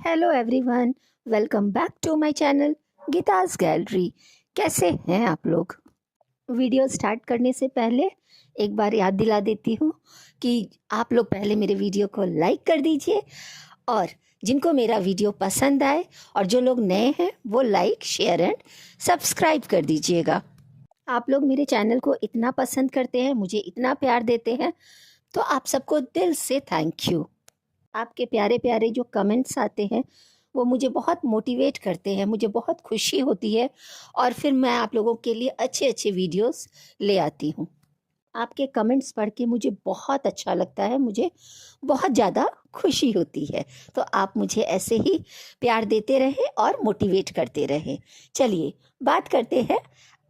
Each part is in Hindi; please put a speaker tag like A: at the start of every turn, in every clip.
A: Hello everyone, welcome back to my channel Geeta's gallery. कैसे हैं आप लोग? वीडियो स्टार्ट करने से पहले एक बार याद दिला देती हूँ कि आप लोग पहले मेरे वीडियो को लाइक कर दीजिए और जिनको मेरा वीडियो पसंद आए और जो लोग नए हैं वो लाइक, शेयर एंड सब्सक्राइब कर दीजिएगा। आप लोग मेरे चैनल को इतना पसंद करते हैं, मुझे इतना प्यार देते हैं, तो आप सबको दिल से थैंक यू। आपके प्यारे प्यारे जो कमेंट्स आते हैं वो मुझे बहुत मोटिवेट करते हैं, मुझे बहुत खुशी होती है और फिर मैं आप लोगों के लिए अच्छे अच्छे वीडियोस ले आती हूँ। आपके कमेंट्स पढ़ के मुझे बहुत अच्छा लगता है, मुझे बहुत ज़्यादा खुशी होती है। तो आप मुझे ऐसे ही प्यार देते रहें और मोटिवेट करते रहें। चलिए बात करते हैं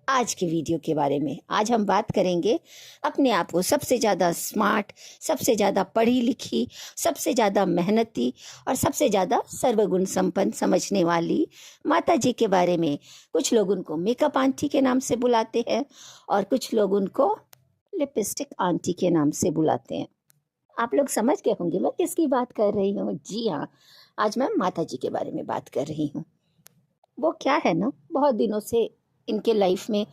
A: आज के वीडियो के बारे में। आज हम बात करेंगे अपने आप को सबसे ज़्यादा स्मार्ट, सबसे ज़्यादा पढ़ी लिखी, सबसे ज़्यादा मेहनती और सबसे ज़्यादा सर्वगुण संपन्न समझने वाली माता जी के बारे में। कुछ लोग उनको मेकअप आंटी के नाम से बुलाते हैं और कुछ लोग उनको लिपस्टिक आंटी के नाम से बुलाते हैं। आप लोग समझ गए होंगे मैं किसकी बात कर रही हूँ। जी हाँ, आज मैं माता जी के बारे में बात कर रही हूँ। वो क्या है ना, बहुत दिनों से इनके लाइफ में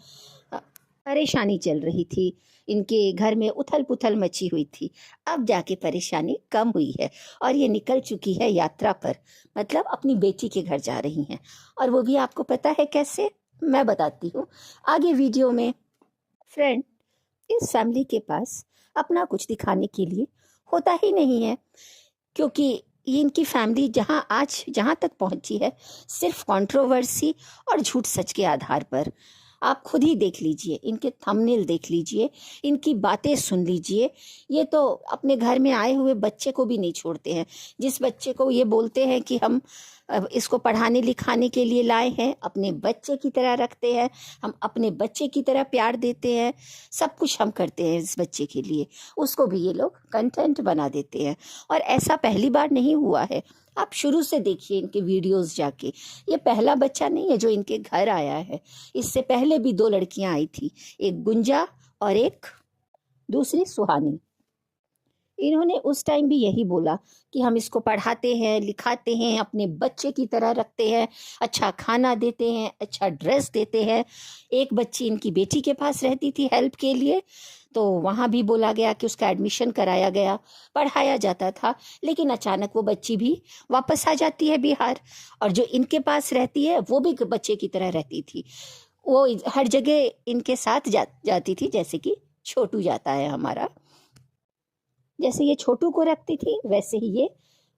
A: परेशानी चल रही थी, इनके घर में उथल पुथल मची हुई थी। अब जाके परेशानी कम हुई है और ये निकल चुकी है यात्रा पर, मतलब अपनी बेटी के घर जा रही हैं। और वो भी आपको पता है कैसे, मैं बताती हूँ आगे वीडियो में। फ्रेंड, इस फैमिली के पास अपना कुछ दिखाने के लिए होता ही नहीं है, क्योंकि ये इनकी फैमिली जहाँ तक पहुंची है सिर्फ कंट्रोवर्सी और झूठ सच के आधार पर। आप खुद ही देख लीजिए, इनके थंबनेल देख लीजिए, इनकी बातें सुन लीजिए। ये तो अपने घर में आए हुए बच्चे को भी नहीं छोड़ते हैं। जिस बच्चे को ये बोलते हैं कि हम इसको पढ़ाने लिखाने के लिए लाए हैं, अपने बच्चे की तरह रखते हैं, हम अपने बच्चे की तरह प्यार देते हैं, सब कुछ हम करते हैं इस बच्चे के लिए, उसको भी ये लोग कंटेंट बना देते हैं। और ऐसा पहली बार नहीं हुआ है, आप शुरू से देखिए इनके वीडियोस जाके। ये पहला बच्चा नहीं है जो इनके घर आया है, इससे पहले भी 2 लड़कियां आई थी, एक गुंजा और एक दूसरी सुहानी। इन्होंने उस टाइम भी यही बोला कि हम इसको पढ़ाते हैं, लिखाते हैं, अपने बच्चे की तरह रखते हैं, अच्छा खाना देते हैं, अच्छा ड्रेस देते हैं। एक बच्ची इनकी बेटी के पास रहती थी हेल्प के लिए, तो वहाँ भी बोला गया कि उसका एडमिशन कराया गया, पढ़ाया जाता था। लेकिन अचानक वो बच्ची भी वापस आ जाती है बिहार, और जो इनके पास रहती है वो भी बच्चे की तरह रहती थी। वो हर जगह इनके साथ जाती थी, जैसे कि छोटू जाता है हमारा। जैसे ये छोटू को रखती थी वैसे ही ये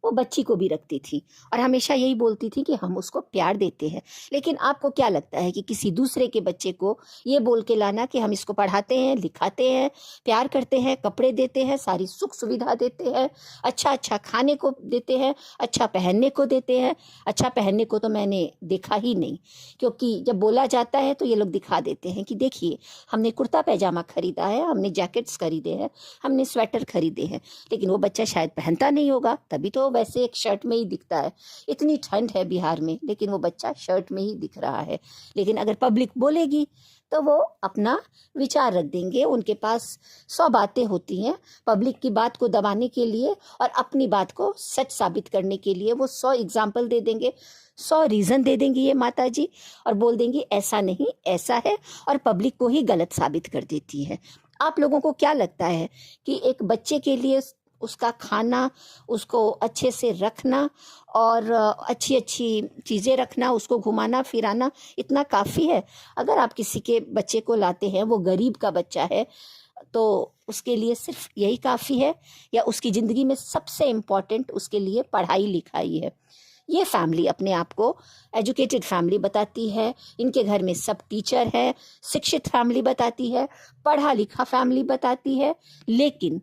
A: वो बच्ची को भी रखती थी, और हमेशा यही बोलती थी कि हम उसको प्यार देते हैं। लेकिन आपको क्या लगता है कि किसी दूसरे के बच्चे को ये बोल के लाना कि हम इसको पढ़ाते हैं, लिखाते हैं, प्यार करते हैं, कपड़े देते हैं, सारी सुख सुविधा देते हैं, अच्छा अच्छा खाने को देते हैं, अच्छा पहनने को देते हैं। अच्छा पहनने को तो मैंने देखा ही नहीं, क्योंकि जब बोला जाता है तो ये लोग दिखा देते हैं कि देखिए हमने कुर्ता पैजामा खरीदा है, हमने जैकेट्स खरीदे हैं, हमने स्वेटर खरीदे हैं। लेकिन वो बच्चा शायद पहनता नहीं होगा, तभी तो वैसे एक शर्ट में ही दिखता है। इतनी ठंड है बिहार में, लेकिन वो बच्चा शर्ट में ही दिख रहा है। लेकिन अगर पब्लिक बोलेगी तो वो अपना विचार रख देंगे। उनके पास 100 बातें होती हैं पब्लिक की बात को दबाने के लिए, और अपनी बात को सच साबित करने के लिए वो 100 एग्जाम्पल दे देंगे, 100 रीज़न दे देंगी ये माता जी, और बोल देंगी ऐसा नहीं ऐसा है, और पब्लिक को ही गलत साबित कर देती है। आप लोगों को क्या लगता है कि एक बच्चे के लिए उसका खाना, उसको अच्छे से रखना और अच्छी अच्छी चीज़ें रखना, उसको घुमाना फिराना इतना काफ़ी है? अगर आप किसी के बच्चे को लाते हैं, वो गरीब का बच्चा है, तो उसके लिए सिर्फ यही काफ़ी है? या उसकी ज़िंदगी में सबसे इम्पॉर्टेंट उसके लिए पढ़ाई लिखाई है? ये फैमिली अपने आप को एजुकेटेड फैमिली बताती है, इनके घर में सब टीचर है, शिक्षित फैमिली बताती है, पढ़ा लिखा फैमिली बताती है। लेकिन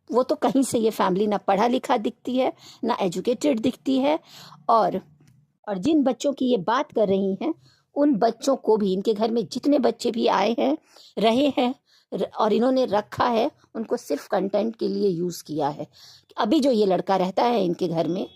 A: वो तो कहीं से ये फैमिली ना पढ़ा लिखा दिखती है, ना एजुकेटेड दिखती है। और जिन बच्चों की ये बात कर रही हैं, उन बच्चों को भी, इनके घर में जितने बच्चे भी आए हैं, रहे हैं और इन्होंने रखा है, उनको सिर्फ कंटेंट के लिए यूज़ किया है। अभी जो ये लड़का रहता है इनके घर में,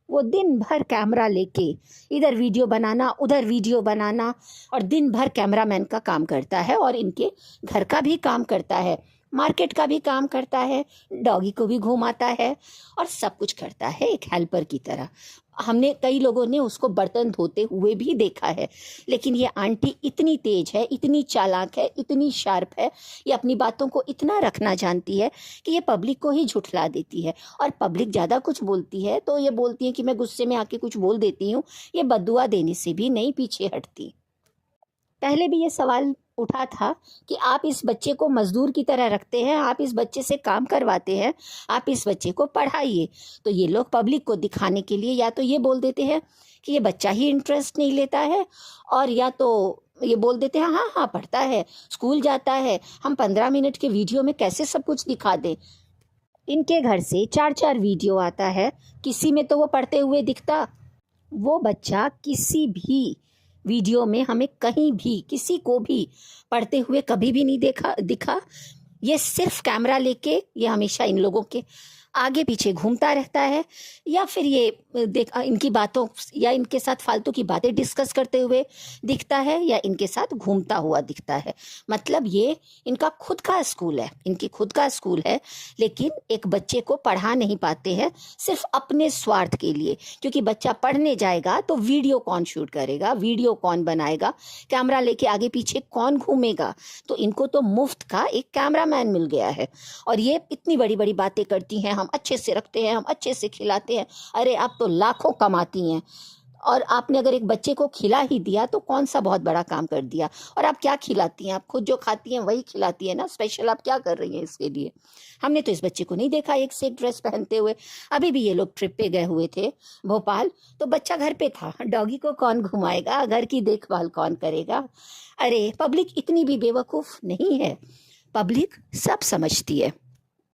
A: वो दिन भर कैमरा लेके इधर वीडियो बनाना, उधर वीडियो बनाना, और दिन भर कैमरामैन का काम करता है और इनके घर का भी काम करता है। मार्केट का भी काम करता है, डॉगी को भी घुमाता है और सब कुछ करता है एक हेल्पर की तरह। हमने कई लोगों ने उसको बर्तन धोते हुए भी देखा है। लेकिन ये आंटी इतनी तेज है, इतनी चालाक है, इतनी शार्प है, ये अपनी बातों को इतना रखना जानती है कि ये पब्लिक को ही झुठला देती है। और पब्लिक ज़्यादा कुछ बोलती है तो ये बोलती है कि मैं गुस्से में आके कुछ बोल देती हूँ, ये बद्दुआ देने से भी नहीं पीछे हटती। पहले भी ये सवाल उठा था कि आप इस बच्चे को मजदूर की तरह रखते हैं, आप इस बच्चे से काम करवाते हैं, आप इस बच्चे को पढ़ाइए। तो ये लोग पब्लिक को दिखाने के लिए या तो ये बोल देते हैं कि ये बच्चा ही इंटरेस्ट नहीं लेता है, और या तो ये बोल देते हैं हाँ हाँ पढ़ता है, स्कूल जाता है, हम 15 मिनट के वीडियो में कैसे सब कुछ दिखा दें। इनके घर से 4-4 वीडियो आता है, किसी में तो वो पढ़ते हुए दिखता। वो बच्चा किसी भी वीडियो में हमें कहीं भी किसी को भी पढ़ते हुए कभी भी नहीं दिखा। ये सिर्फ कैमरा लेके ये हमेशा इन लोगों के आगे पीछे घूमता रहता है, या फिर ये इनकी बातों या इनके साथ फालतू की बातें डिस्कस करते हुए दिखता है, या इनके साथ घूमता हुआ दिखता है। मतलब ये इनका खुद का स्कूल है, इनकी खुद का स्कूल है, लेकिन एक बच्चे को पढ़ा नहीं पाते हैं, सिर्फ अपने स्वार्थ के लिए। क्योंकि बच्चा पढ़ने जाएगा तो वीडियो कौन शूट करेगा, वीडियो कौन बनाएगा, कैमरा लेके आगे पीछे कौन घूमेगा। तो इनको तो मुफ्त का एक कैमरामैन मिल गया है, और ये इतनी बड़ी बड़ी बातें करती हैं, हम अच्छे से रखते हैं, हम अच्छे से खिलाते हैं। अरे आप तो लाखों कमाती हैं, और आपने अगर एक बच्चे को खिला ही दिया तो कौन सा बहुत बड़ा काम कर दिया। और आप क्या खिलाती हैं? आप खुद जो खाती हैं वही खिलाती हैं ना, स्पेशल आप क्या कर रही हैं इसके लिए? हमने तो इस बच्चे को नहीं देखा एक से एक ड्रेस पहनते हुए। अभी भी ये लोग ट्रिप पे गए हुए थे भोपाल, तो बच्चा घर पे था, डॉगी को कौन घुमाएगा, घर की देखभाल कौन करेगा। अरे पब्लिक इतनी भी बेवकूफ़ नहीं है, पब्लिक सब समझती है।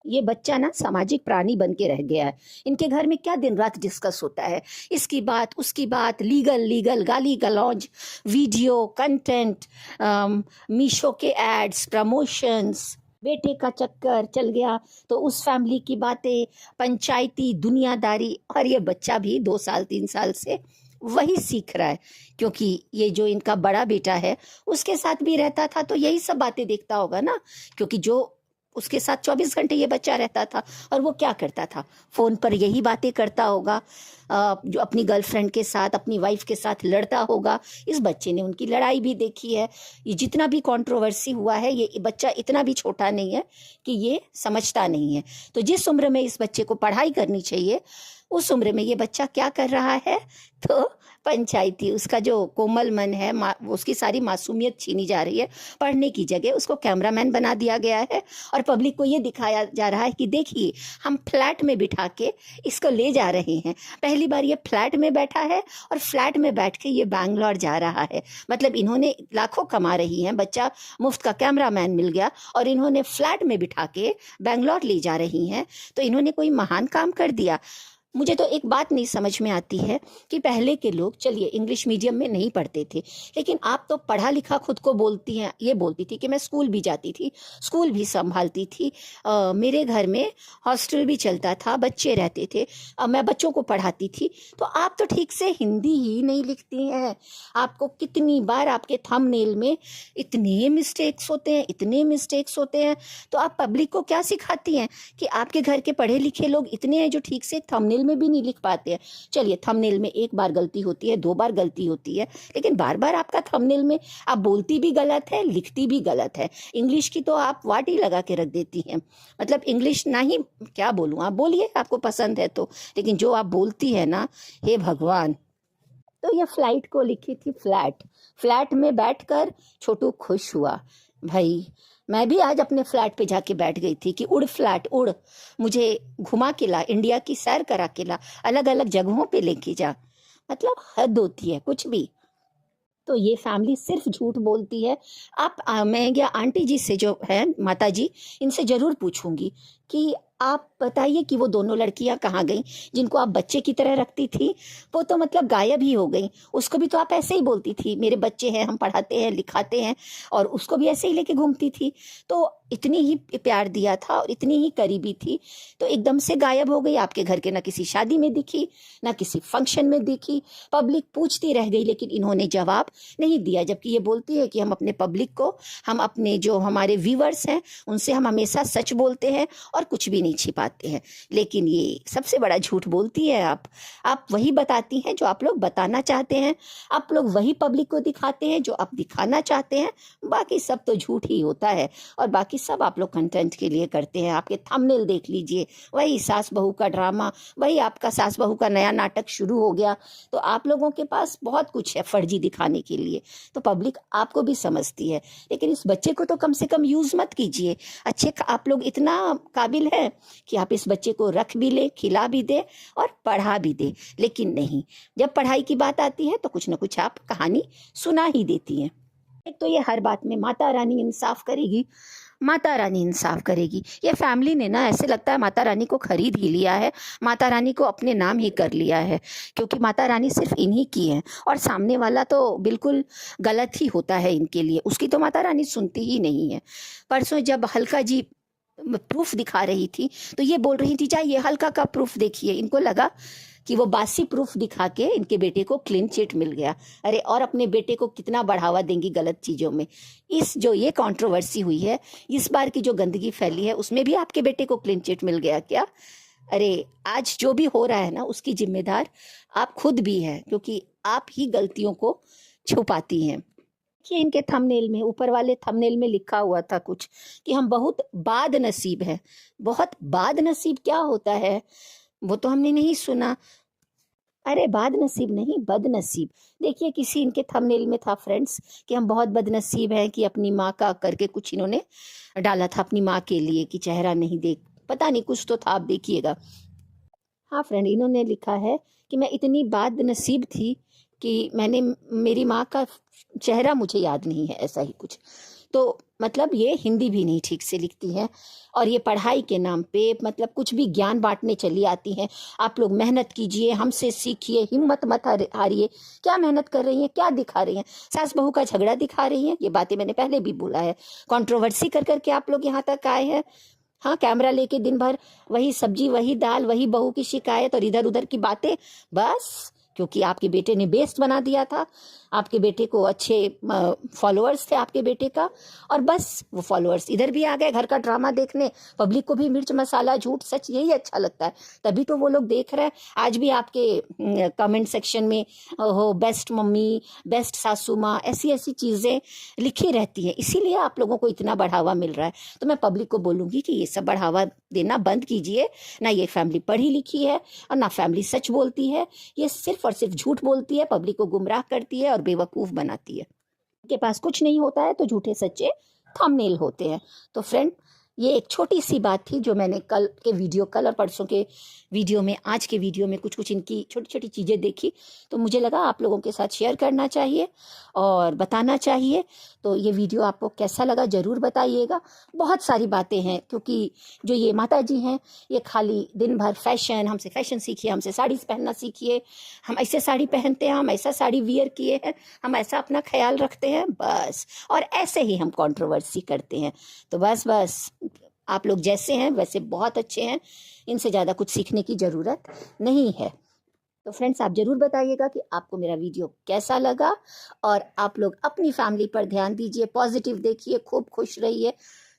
A: ये बच्चा ना सामाजिक प्राणी बन के रह गया है। इनके घर में क्या दिन रात डिस्कस होता है, इसकी बात उसकी बात, लीगल गाली गलौज, वीडियो कंटेंट, मीशो के एड्स, प्रमोशंस, बेटे का चक्कर चल गया तो उस फैमिली की बातें, पंचायती दुनियादारी। और ये बच्चा भी 2 साल 3 साल से वही सीख रहा है, क्योंकि ये जो इनका बड़ा बेटा है उसके साथ भी रहता था तो यही सब बातें देखता होगा ना। क्योंकि जो उसके साथ 24 घंटे ये बच्चा रहता था, और वो क्या करता था, फ़ोन पर यही बातें करता होगा, जो अपनी गर्लफ्रेंड के साथ, अपनी वाइफ के साथ लड़ता होगा। इस बच्चे ने उनकी लड़ाई भी देखी है। ये जितना भी कंट्रोवर्सी हुआ है, ये बच्चा इतना भी छोटा नहीं है कि ये समझता नहीं है। तो जिस उम्र में इस बच्चे को पढ़ाई करनी चाहिए, उस उम्र में ये बच्चा क्या कर रहा है, तो पंचायती, उसका जो कोमल मन है, उसकी सारी मासूमियत छीनी जा रही है। पढ़ने की जगह उसको कैमरामैन बना दिया गया है, और पब्लिक को ये दिखाया जा रहा है कि देखिए हम फ्लैट में बिठा के इसको ले जा रहे हैं। पहली बार ये फ्लैट में बैठा है, और फ्लैट में बैठ के ये बैंगलोर जा रहा है। मतलब इन्होंने लाखों कमा रही हैं, बच्चा मुफ्त का कैमरामैन मिल गया, और इन्होंने फ्लैट में बिठा के बैंगलोर ले जा रही हैं। तो इन्होंने कोई महान काम कर दिया। मुझे तो एक बात नहीं समझ में आती है कि पहले के लोग, चलिए इंग्लिश मीडियम में नहीं पढ़ते थे, लेकिन आप तो पढ़ा लिखा खुद को बोलती हैं। ये बोलती थी कि मैं स्कूल भी जाती थी, स्कूल भी संभालती थी, मेरे घर में हॉस्टल भी चलता था, बच्चे रहते थे, मैं बच्चों को पढ़ाती थी। तो आप तो ठीक से हिंदी ही नहीं लिखती हैं। आपको कितनी बार आपके थंबनेल में इतने मिस्टेक्स होते हैं, इतने मिस्टेक्स होते हैं। तो आप पब्लिक को क्या सिखाती हैं कि आपके घर के पढ़े लिखे लोग इतने हैं जो ठीक से थंबनेल में भी नहीं लिख पाते हैं। चलिए थंबनेल में एक बार गलती होती है, 2 बार गलती होती है, लेकिन बार बार आपका थंबनेल में आप बोलती भी गलत है, लिखती भी गलत है। इंग्लिश की तो आप वाट ही लगा के रख देती हैं। मतलब इंग्लिश ना ही क्या बोलूँ, आप बोलिए, आपको पसंद है तो, लेकिन जो आप बोलती है ना, हे भगवान। तो ये फ्लाइट को लिखी थी फ्लैट में बैठकर छोटू खुश हुआ। भाई मैं भी आज अपने फ्लैट पे जाके बैठ गई थी कि उड़ फ्लैट उड़, मुझे घुमा के ला, इंडिया की सैर करा के ला, अलग अलग जगहों पे लेके जा। मतलब हद होती है कुछ भी। तो ये फैमिली सिर्फ झूठ बोलती है। मैं या आंटी जी से जो है, माता जी, इनसे ज़रूर पूछूंगी कि आप बताइए कि वो दोनों लड़कियां कहाँ गई जिनको आप बच्चे की तरह रखती थी। वो तो मतलब गायब ही हो गई। उसको भी तो आप ऐसे ही बोलती थी, मेरे बच्चे हैं, हम पढ़ाते हैं लिखाते हैं, और उसको भी ऐसे ही लेके घूमती थी। तो इतनी ही प्यार दिया था और इतनी ही करीबी थी, तो एकदम से गायब हो गई। आपके घर के ना किसी शादी में दिखी, ना किसी फंक्शन में दिखी। पब्लिक पूछती रह गई, लेकिन इन्होंने जवाब नहीं दिया। जबकि ये बोलती है कि हम अपने पब्लिक को, हम अपने जो हमारे व्यूअर्स हैं उनसे हम हमेशा सच बोलते हैं और कुछ भी नहीं छिपाते हैं। लेकिन ये सबसे बड़ा झूठ बोलती है। आप वही बताती हैं जो आप लोग बताना चाहते हैं, आप लोग वही पब्लिक को दिखाते हैं जो आप दिखाना चाहते हैं। बाकी सब तो झूठ ही होता है, और बाकी सब आप लोग कंटेंट के लिए करते हैं। आपके थंबनेल देख लीजिए, वही सास बहू का ड्रामा, वही आपका सास बहू का नया नाटक शुरू हो गया। तो आप लोगों के पास बहुत कुछ है फर्जी दिखाने के लिए, तो पब्लिक आपको भी समझती है। लेकिन इस बच्चे को तो कम से कम यूज मत कीजिए। आप लोग इतना काबिल है कि आप इस बच्चे को रख भी ले, खिला भी दे और पढ़ा भी दे। लेकिन नहीं, जब पढ़ाई की बात आती है तो कुछ ना कुछ आप कहानी सुना ही देती हैं। एक तो ये हर बात में माता रानी इंसाफ करेगी, माता रानी इंसाफ करेगी। ये फैमिली ने ना, ऐसे लगता है माता रानी को खरीद ही लिया है, माता रानी को अपने नाम ही कर लिया है, क्योंकि माता रानी सिर्फ इन्हीं की है और सामने वाला तो बिल्कुल गलत ही होता है इनके लिए। उसकी तो माता रानी सुनती ही नहीं है। परसों जब हल्का जी प्रूफ दिखा रही थी तो ये बोल रही थी, चाहिए हल्का का प्रूफ देखिए। इनको लगा कि वो बासी प्रूफ दिखा के इनके बेटे को क्लीन चिट मिल गया। अरे, और अपने बेटे को कितना बढ़ावा देंगी गलत चीज़ों में। इस जो ये कंट्रोवर्सी हुई है, इस बार की जो गंदगी फैली है, उसमें भी आपके बेटे को क्लीन चिट मिल गया क्या? अरे, आज जो भी हो रहा है ना, उसकी जिम्मेदार आप खुद भी हैं, क्योंकि आप ही गलतियों को छुपाती हैं। कि इनके थंबनेल में, ऊपर वाले थंबनेल में लिखा हुआ था कुछ कि हम बहुत बाद नसीब है। बहुत बाद नसीब क्या होता है वो तो हमने नहीं सुना। अरे, बाद नसीब नहीं, बदनसीब। देखिए, किसी इनके थंबनेल में था फ्रेंड्स कि हम बहुत बदनसीब हैं कि अपनी माँ का करके कुछ इन्होंने डाला था अपनी माँ के लिए कि चेहरा नहीं देख, पता नहीं कुछ तो था, आप देखिएगा। हाँ फ्रेंड, इन्होंने लिखा है कि मैं इतनी बदनसीब थी कि मैंने, मेरी माँ का चेहरा मुझे याद नहीं है, ऐसा ही कुछ। तो मतलब ये हिंदी भी नहीं ठीक से लिखती हैं, और ये पढ़ाई के नाम पे मतलब कुछ भी ज्ञान बांटने चली आती हैं। आप लोग मेहनत कीजिए, हमसे सीखिए, हिम्मत मत हारिए। क्या मेहनत कर रही हैं, क्या दिखा रही हैं? सास बहू का झगड़ा दिखा रही हैं। ये बातें मैंने पहले भी बोला है। कंट्रोवर्सी कर करके आप लोग यहाँ तक आए हैं। हाँ, कैमरा लेके दिन भर वही सब्जी, वही दाल, वही बहू की शिकायत और इधर उधर की बातें, बस क्योंकि आपके बेटे ने बेस्ट बना दिया था। आपके बेटे को अच्छे फॉलोअर्स थे आपके बेटे का, और बस वो फॉलोअर्स इधर भी आ गए घर का ड्रामा देखने। पब्लिक को भी मिर्च मसाला झूठ सच यही अच्छा लगता है, तभी तो वो लोग देख रहे हैं। आज भी आपके कमेंट सेक्शन में हो बेस्ट मम्मी, बेस्ट सासू माँ, ऐसी ऐसी चीज़ें लिखी रहती हैं, इसीलिए आप लोगों को इतना बढ़ावा मिल रहा है। तो मैं पब्लिक को बोलूँगी कि ये सब बढ़ावा देना बंद कीजिए। ना ये फैमिली पढ़ी लिखी है और ना फैमिली सच बोलती है। ये सिर्फ और सिर्फ झूठ बोलती है, पब्लिक को गुमराह करती है और बेवकूफ़ बनाती है। के पास कुछ नहीं होता है तो झूठे सच्चे थंबनेल होते हैं। तो फ्रेंड, ये एक छोटी सी बात थी जो मैंने कल और परसों के वीडियो में, आज के वीडियो में कुछ कुछ इनकी छोटी छोटी चीज़ें देखी, तो मुझे लगा आप लोगों के साथ शेयर करना चाहिए और बताना चाहिए। तो ये वीडियो आपको कैसा लगा ज़रूर बताइएगा। बहुत सारी बातें हैं, क्योंकि जो ये माता जी हैं ये खाली दिन भर फैशन, हमसे फैशन सीखिए, हमसे साड़ी पहनना सीखिए, हम ऐसे साड़ी पहनते हैं, हम ऐसा साड़ी वियर किए हैं, हम ऐसा अपना ख्याल रखते हैं, बस। और ऐसे ही हम कंट्रोवर्सी करते हैं। तो बस आप लोग जैसे हैं वैसे बहुत अच्छे हैं, इनसे ज़्यादा कुछ सीखने की ज़रूरत नहीं है। तो फ्रेंड्स, आप ज़रूर बताइएगा कि आपको मेरा वीडियो कैसा लगा, और आप लोग अपनी फैमिली पर ध्यान दीजिए, पॉजिटिव देखिए, खूब खुश रहिए,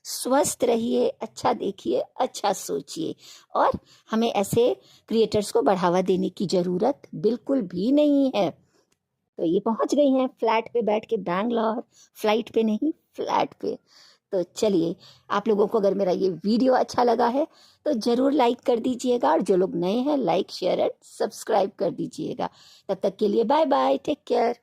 A: स्वस्थ रहिए, अच्छा देखिए, अच्छा सोचिए। और हमें ऐसे क्रिएटर्स को बढ़ावा देने की ज़रूरत बिल्कुल भी नहीं है। तो ये पहुंच गई हैं फ्लैट पे बैठ के बैंगलोर, फ्लाइट पे नहीं, फ्लैट पे। तो चलिए, आप लोगों को अगर मेरा ये वीडियो अच्छा लगा है तो ज़रूर लाइक कर दीजिएगा, और जो लोग नए हैं लाइक शेयर एंड सब्सक्राइब कर दीजिएगा। तब तक के लिए बाय बाय, टेक केयर।